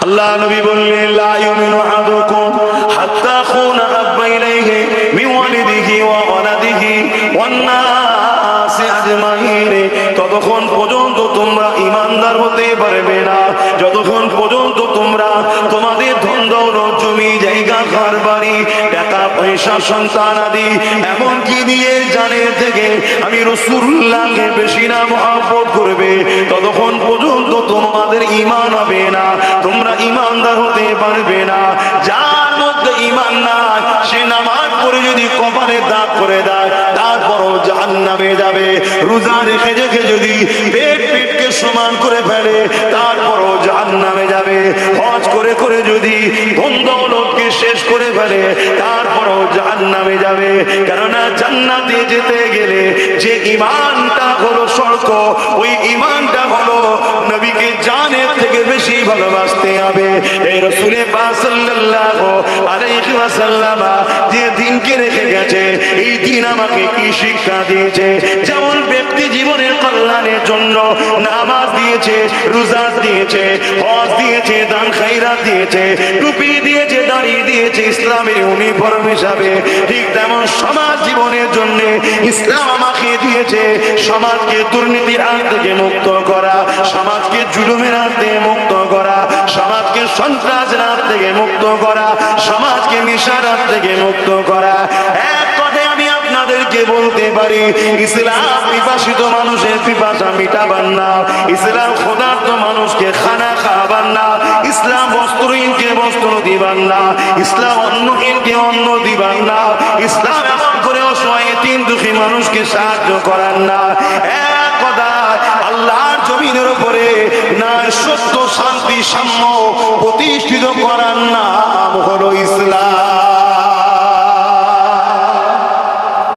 আল্লাহ নবী বললেন লা ইউমিনু আহাদুকুম হাত্তা আকুনা হাব্বা ইলাইহি মিন ওয়ালিদিহি ওয়া ওয়ালাদিহি ওয়ান নাসি আজমাইন। ততক্ষণ পর্যন্ত তোমরা ঈমানদার হতে পারবে না যতক্ষণ পর্যন্ত তোমরা তোমাদের ধন দৌলত জমি জায়গা ঘর বাড়ি টাকা পয়সা সন্তান আদি এমনকি দিয়ে জানের থেকে আমি রাসূলুল্লাহকে বেশি না মহব্বত করবে ততক্ষণ পর্যন্ত তোমাদের ঈমান হবে না, তোমরা ঈমানদার হতে পারবে না। যার মধ্যে ঈমান নাই সে নামাজ পড়ে যদি কপালে দাগ করে দেয় তারপরও জাহান্নামে যাবে। রোজা রেখে রেখে যদি পেটকে সমান করে ফেলে তারপরও জাহান্নামে যাবে। হজ করে করে যদি ধন দৌলতকে শেষ করে ফেলে তারপরও জাহান্নামে যাবে। কেননা জান্নাতে যেতে গেলে যে ঈমানটা হলো শর্ত, ওই ঈমানটা হলো নবীকে জানের থেকে বেশি ভালোবাসতে হবে। এই রাসূল পাক সাল্লাল্লাহু আলাইহি ওয়াসাল্লাম যে দিনকে রেখে গেছে এই দিন আমাকে কি শিক্ষা দিয়েছে। যেমন ব্যক্তি জীবনের কল্যাণের জন্য নামাজ দিয়েছে, রোজা দিয়েছে, হজ দিয়েছে, দান খায়রাত দিয়েছে, টুপি দিয়েছে, দাড়ি দিয়েছে ইসলামের ইউনিফর্ম হিসাবে, ঠিক তেমন সমাজ জীবনের জন্য ইসলাম আমাকে দিয়েছে সমাজকে দুর্নীতির হাত থেকে মুক্ত করা, সমাজকে জুলুমের হাত থেকে মুক্ত করা, সমাজকে সন্ত্রাসের হাত থেকে মুক্ত করা, সমাজকে নেশার হাত থেকে মুক্ত করা। এক কথায় আমি আপনাদেরকে বলতে পারি ইসলাম পিপাসিত মানুষের পিপাসা মিটাবার না, ইসলাম ক্ষুধার্ত মানুষকে খানা খাওয়াবার না, ইসলাম বস্ত্রহীনকে বস্ত্র দিবার না, ইসলাম অন্নহীনকে অন্ন দিবার না, ইসলাম এমন করে অসহায় তিন দুঃখী মানুষকে সাহায্য করার না। এক কথা আল্লাহর জমিনের উপরে না সত্য শান্তি সাম্য প্রতিষ্ঠিত